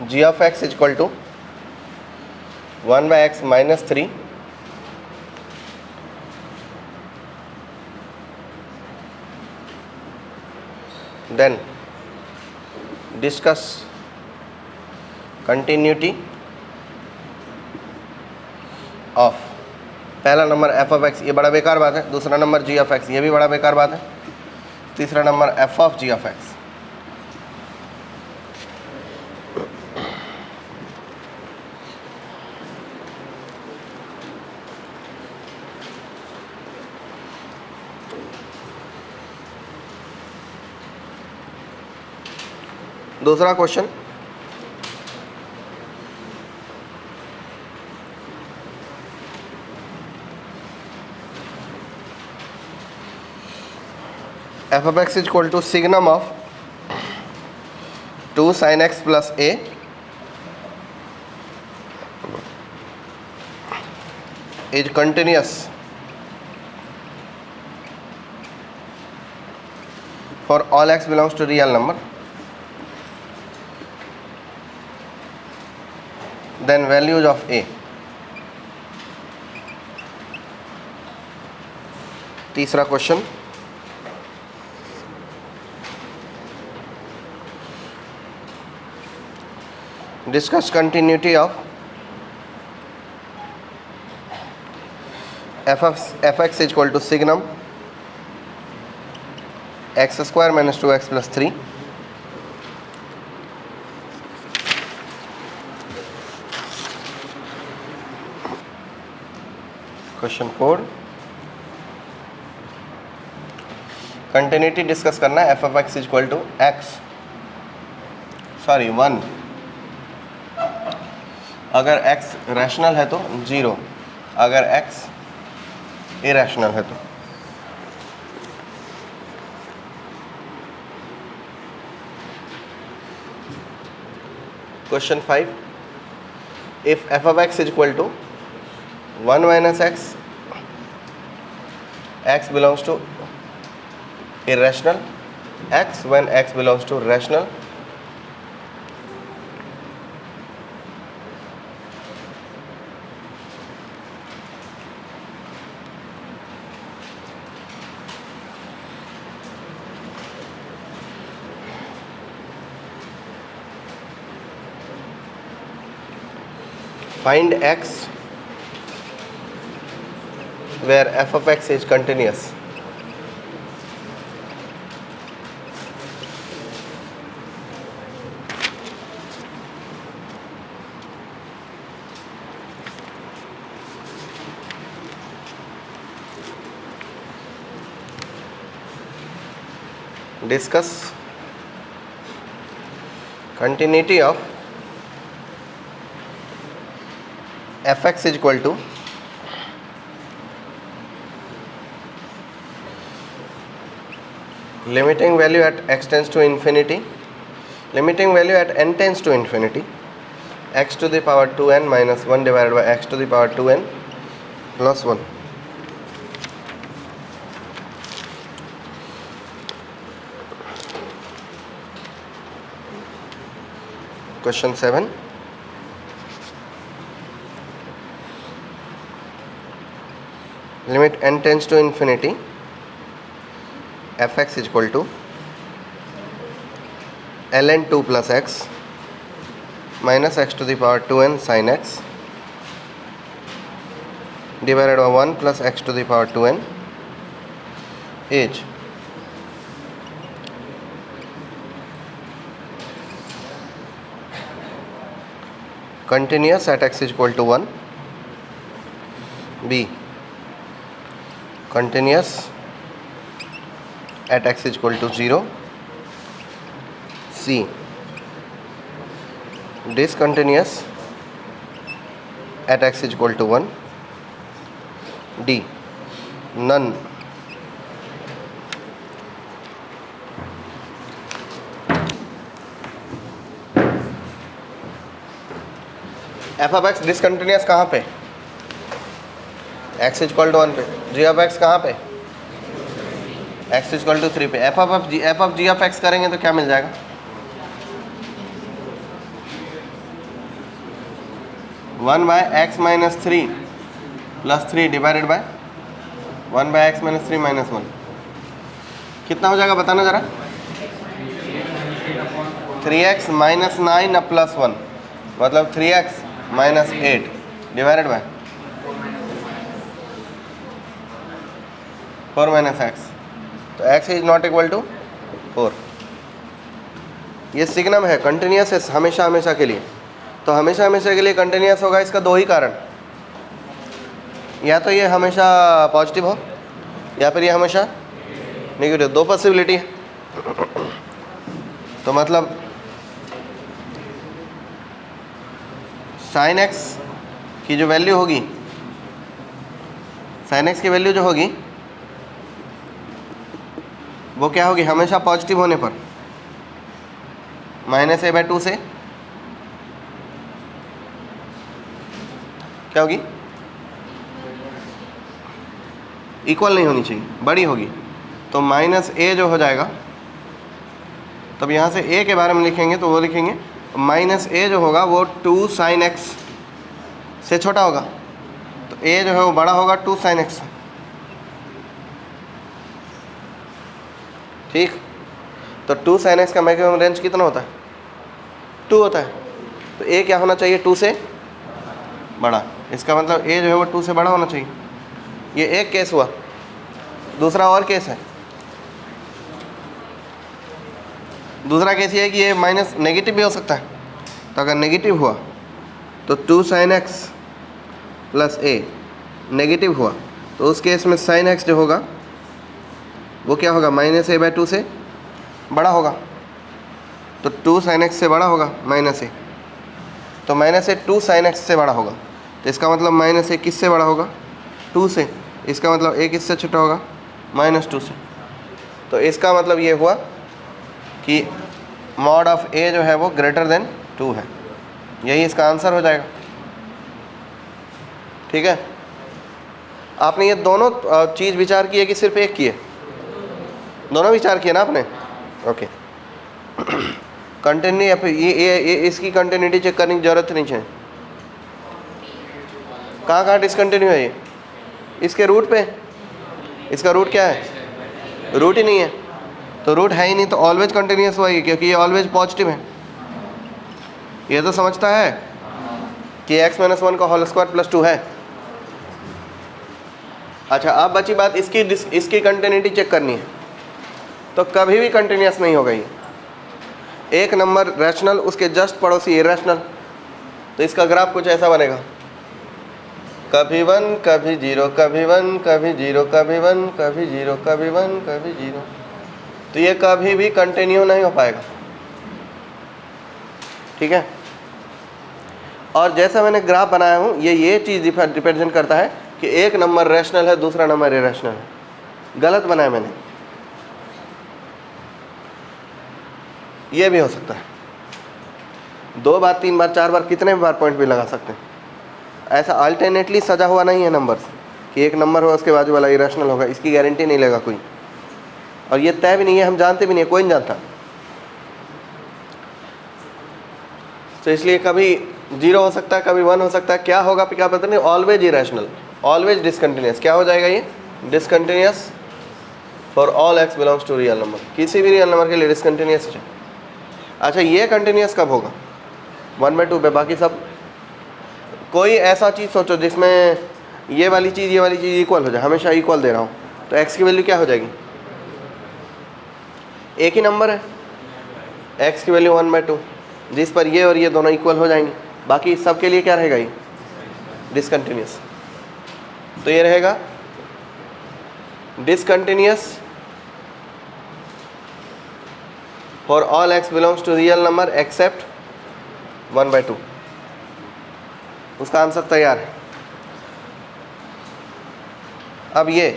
Ji of x equal to 1/x minus 3 then discuss continuity of पहला number f of x, ये बड़ा बेकार बात है। दूसरा नंबर जी ऑफ एक्स, ये भी बड़ा बेकार बात है। तीसरा number f of g of x. दूसरा question, f of x equal to signum of 2 sin x plus a is continuous for all x belongs to real number, then values of a। तीसरा question, discuss continuity of fx is equal to signum x square minus 2x plus 3। Question 4, continuity discuss करना है। F of x is equal to x 1 अगर x rational है तो 0, अगर x irrational है तो। Question 5, if f of x is equal to 1 minus x, x belongs to irrational, x when x belongs to rational, find x where f of x is continuous। discuss continuity of fx is equal to limiting value at x tends to infinity, limiting value at n tends to infinity, x to the power 2n minus 1 divided by x to the power 2n plus 1। Question 7, limit n tends to infinity, fx is equal to ln 2 plus x minus x to the power 2n sin x divided by 1 plus x to the power 2n is continuous at x is equal to 1, b continuous at x is equal to 0, c discontinuous at x is equal to 1, d none। F of x discontinuous कहाँ पे? X equal to 1 पे। जी of x कहाँ पे? X equal to 3 पे। F of g of x करेंगे तो क्या मिल जाएगा? 1/x-3 plus 3 divided by 1/x-3 minus 1 कितना हो जाएगा बताना ज़रा। 3x माइनस 9 प्लस 1 मतलब 3x minus 8 divided by 4 minus x। तो x is not equal to 4। ये सिग्नम है, कंटिन्यूस है हमेशा हमेशा के लिए। तो हमेशा हमेशा के लिए कंटिन्यूस होगा, इसका दो ही कारण, या तो ये हमेशा पॉजिटिव हो या फिर ये हमेशा नेगेटिव, दो पॉसिबिलिटी है। तो मतलब साइन एक्स की जो वैल्यू होगी, साइन एक्स की वैल्यू जो होगी वो क्या होगी, हमेशा पॉजिटिव होने पर -a/2 से क्या होगी, इक्वल नहीं होनी चाहिए, बड़ी होगी। तो -a जो हो जाएगा, तब यहाँ से a के बारे में लिखेंगे तो वो लिखेंगे -a जो होगा वो 2 sin x से छोटा होगा। तो a जो है वो बड़ा होगा 2 sin x। ठीक, तो 2 sin x का मैक्सिमम रेंज कितना होता है, 2 होता है। तो a क्या होना चाहिए, 2 से बड़ा। इसका मतलब a जो है वो 2 से बड़ा होना चाहिए। ये एक केस हुआ। दूसरा और केस है, दूसरा केस ये है कि ये माइनस नेगेटिव भी हो सकता है। तो अगर नेगेटिव हुआ तो 2 sin x plus a negative हुआ तो उस केस में sin x जो होगा वो क्या होगा, -a/2 से बड़ा होगा। तो 2 sin x से बड़ा होगा -a, तो -a 2 sin x से बड़ा होगा। तो इसका मतलब -a किससे बड़ा होगा, 2 से। इसका मतलब a किससे छोटा होगा, -2 से। तो इसका मतलब ये हुआ कि मॉड ऑफ a जो है वो ग्रेटर देन 2 है। यही इसका आंसर हो जाएगा। ठीक है, आपने ये दोनों चीज़ विचार की है कि सिर्फ एक की है, दोनों विचार किए ना आपने। ओके, कंटिन्यू या फिर ये इसकी कंटिन्यूटी चेक करने की जरूरत नहीं है। कहाँ कहाँ डिसकंटिन्यू है ये, इसके रूट पे। इसका रूट क्या है, रूट ही नहीं है। तो रूट है ही नहीं तो ऑलवेज कंटिन्यूस हुआ, क्योंकि ये ऑलवेज पॉजिटिव है। ये तो समझता है कि x-1 का होल स्क्वायर प्लस 2 है। अच्छा, अब बची बात इसकी कंटिन्यूटी चेक करनी है। तो कभी भी कंटिन्यूस नहीं होगा ये। एक नंबर रैशनल, उसके जस्ट पड़ोसी इरेशनल। तो इसका ग्राफ कुछ ऐसा बनेगा, कभी 1 कभी 0, कभी 1 कभी 0, कभी 1 कभी 0, कभी 1 कभी 0। तो ये कभी भी कंटिन्यू नहीं हो पाएगा। ठीक है, और जैसा मैंने ग्राफ बनाया हूँ ये चीज़ रिप्रेजेंट करता है कि एक नंबर रैशनल है, दूसरा नंबर इरेशनल है। गलत बनाया मैंने, ये भी हो सकता है। 2 बार 3 बार 4 बार कितने बार पॉइंट भी लगा सकते हैं। ऐसा अल्टरनेटली सजा हुआ नहीं है नंबर्स कि एक नंबर हो उसके बाजू वाला इरेशनल होगा, इसकी गारंटी नहीं लेगा कोई। और ये तय भी नहीं है, हम जानते भी नहीं है, कोई नहीं जानता। तो इसलिए कभी 0 हो सकता है, कभी 1 हो सकता है। क्या होगा क्या पता नहीं, ऑलवेज इरेशनल, ऑलवेज डिसकंटिन्यूस। क्या हो जाएगा ये, discontinuous for all x belongs to real number. किसी भी रियल नंबर के लिए डिसकंटिन्यूस है। अच्छा, ये कंटिन्यूस कब होगा, 1/2 पे। बाकी सब, कोई ऐसा चीज़ सोचो जिसमें ये वाली चीज़ इक्वल हो जाए, हमेशा इक्वल दे रहा हूँ, तो x की वैल्यू क्या हो जाएगी, एक ही नंबर है, x की वैल्यू 1/2, जिस पर ये और ये दोनों इक्वल हो जाएंगे। बाकी सब के लिए क्या रहेगा, ये डिसकंटिन्यूस। तो ये रहेगा discontinuous for all x belongs to real number except 1/2। उसका आंसर तैयार है। अब ये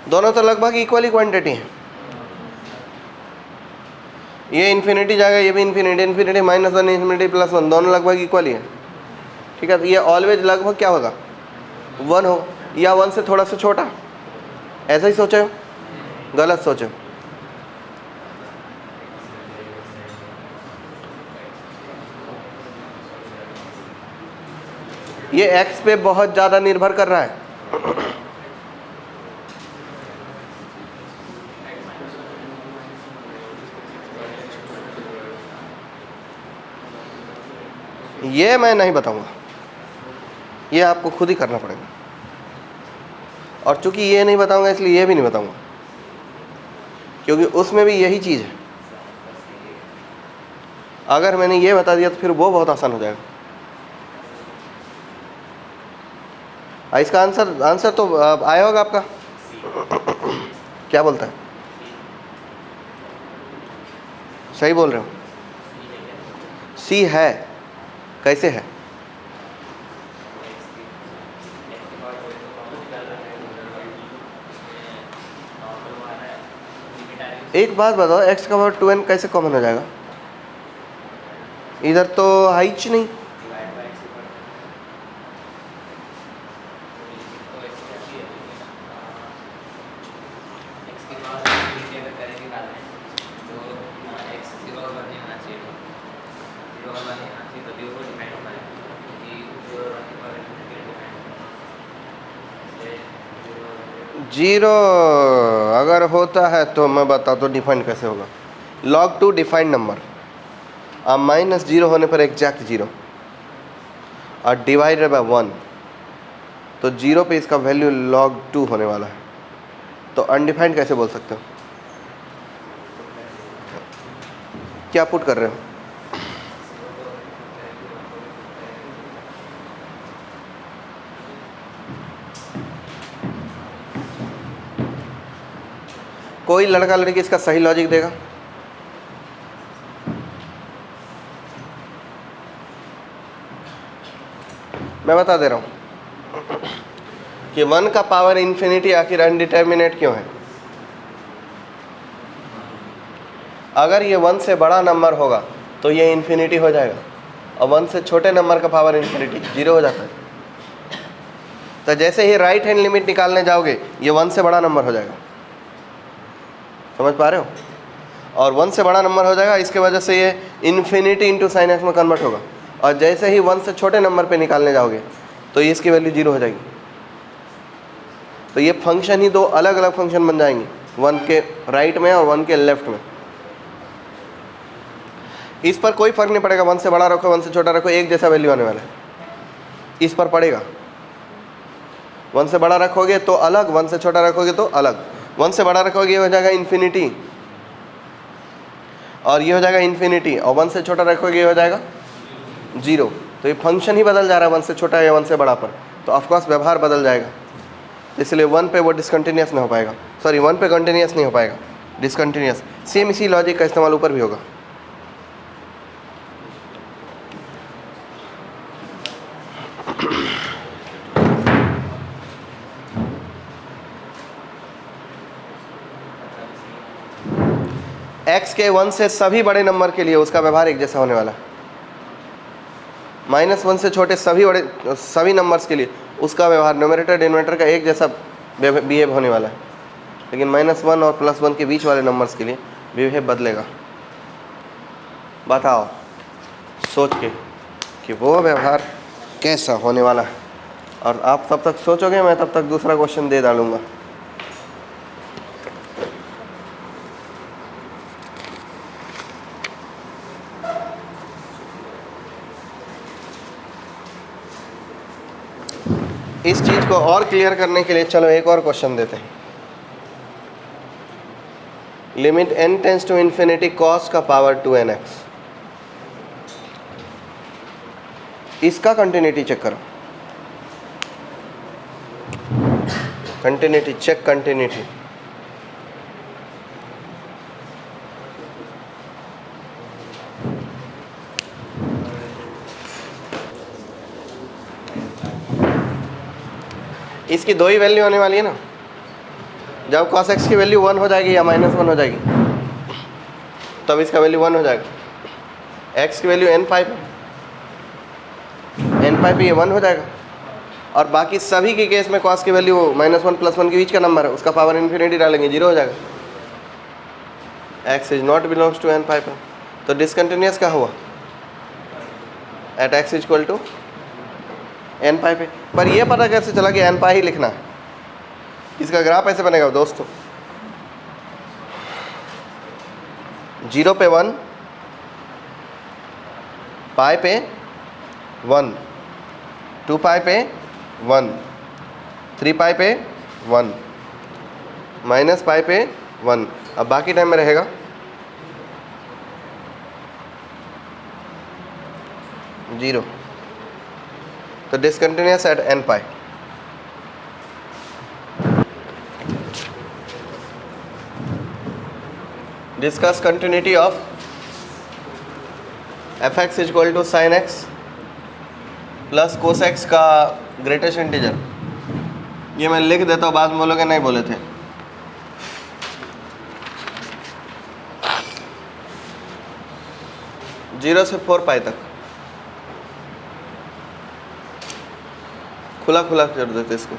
दोनों तो लगभग इक्वल ही क्वांटिटी है। ये इन्फिनिटी जाएगा, ये भी इन्फिनिटी, इन्फिनिटी -1, इन्फिनिटी +1, दोनों लगभग इक्वल ही है। ठीक है, तो ये ऑलवेज लगभग क्या होगा, 1 होगा, या 1 से थोड़ा सा छोटा। ऐसा ही सोचे हो, गलत सोचे हो। ये x पे बहुत ज़्यादा निर्भर कर रहा है। ये मैं नहीं बताऊंगा, ये आपको खुद ही करना पड़ेगा। और चूंकि ये नहीं बताऊंगा इसलिए ये भी नहीं बताऊंगा, क्योंकि उसमें भी यही चीज़ है। अगर मैंने ये बता दिया तो फिर वो बहुत आसान हो जाएगा। इसका आंसर तो आया होगा आपका। क्या बोलता है? सही बोल रहे हो? सी है। कैसे है? एक बात बताओ, x का पावर 2n कैसे कॉमन हो जाएगा? इधर तो हाइच नहीं। जीरो अगर होता है तो मैं बताता हूँ डिफाइन कैसे होगा। log 2 डिफाइंड नंबर, अब माइनस जीरो होने पर एग्जैक्ट जीरो और डिवाइडेड बाय 1, तो जीरो पे इसका वैल्यू log 2 होने वाला है। तो अनडिफाइंड कैसे बोल सकते हो? क्या पुट कर रहे हो? कोई लड़का लड़की इसका सही लॉजिक देगा? मैं बता दे रहा हूँ कि 1 का पावर इन्फिनिटी आखिर अनडिटर्मिनेट क्यों है? अगर ये 1 से बड़ा नंबर होगा तो ये इन्फिनिटी हो जाएगा, और 1 से छोटे नंबर का पावर इन्फिनिटी जीरो हो जाता है। तो जैसे ही राइट हैंड लिमिट निकालने जाओगे ये 1 से बड़ा नंबर हो जाएगा। समझ पा रहे हो? और 1 से बड़ा नंबर हो जाएगा, इसके वजह से ये इन्फिनिटी इंटू साइन एक्स में कन्वर्ट होगा। और जैसे ही 1 से छोटे नंबर पे निकालने जाओगे तो ये इसकी वैल्यू जीरो हो जाएगी। तो ये फंक्शन ही दो अलग अलग फंक्शन बन जाएंगे, 1 के राइट में और 1 के लेफ्ट में। इस पर कोई फर्क नहीं पड़ेगा, 1 से बड़ा रखो 1 से छोटा रखो, एक जैसा वैल्यू आने वाला है। इस पर पड़ेगा, 1 से बड़ा रखोगे तो अलग, 1 से छोटा रखोगे तो अलग। 1 से बड़ा रखोगे ये हो जाएगा इन्फिनिटी, और ये हो जाएगा इन्फिनिटी, और 1 से छोटा रखोगे ये हो जाएगा जीरो। तो ये फंक्शन ही बदल जा रहा है 1 से छोटा या 1 से बड़ा पर, तो ऑफकोर्स व्यवहार बदल जाएगा। इसलिए 1 पे वो डिसकंटिन्यूस नहीं हो पाएगा, सॉरी 1 पे कंटिन्यूस नहीं हो पाएगा, डिसकंटिन्यूस। सेम इसी लॉजिक का इस्तेमाल ऊपर भी होगा। x के 1 से सभी बड़े नंबर के लिए उसका व्यवहार एक जैसा होने वाला है। -1 से छोटे सभी नंबर्स के लिए उसका व्यवहार न्यूमरेटर डिनोमिनेटर का एक जैसा बिहेव होने वाला है। लेकिन -1 और +1 के बीच वाले नंबर्स के लिए बिहेव बदलेगा। बताओ सोच के कि वो व्यवहार कैसा होने वाला है। और आप तब तक सोचोगे, मैं तब तक दूसरा क्वेश्चन दे डालूंगा। इस चीज़ को और क्लियर करने के लिए चलो एक और क्वेश्चन देते हैं। Limit n tends to infinity cos का पावर 2nx, इसका कंटिन्यूटी चेक करो। कंटिन्यूटी चेक, कंटिन्यूटी इसकी दो ही वैल्यू होने वाली है ना। जब cos x की वैल्यू 1 हो जाएगी या -1 हो जाएगी तब इसका वैल्यू 1 हो जाएगा। x की वैल्यू n पाई पे ये 1 हो जाएगा। और बाकी सभी के केस में cos की वैल्यू -1 +1 के बीच का नंबर है, उसका पावर इन्फिनिटी डालेंगे, जीरो हो जाएगा। x is not belongs to n pi पे। तो डिसकंटिन्यूस क्या हुआ? At x equal to n pi पे। पर ये पता कैसे चला कि एन पाई ही लिखना है? इसका ग्राफ ऐसे बनेगा दोस्तों, 0 पे 1, पाई पे 1, 2 पाई पे 1, 3 पाई पे 1, माइनस पाई पे 1। अब बाकी टाइम में रहेगा 0। तो discontinuous at n pi. Discuss continuity of f x is equal to sine x plus cos x का ग्रेटेस्ट इंटीजर। ये मैं लिख देता हूँ, बाद में बोलोगे नहीं बोले थे। जीरो से 4 पाई तक खुला खुला कर देते इसको।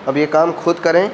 अब ये काम खुद करें।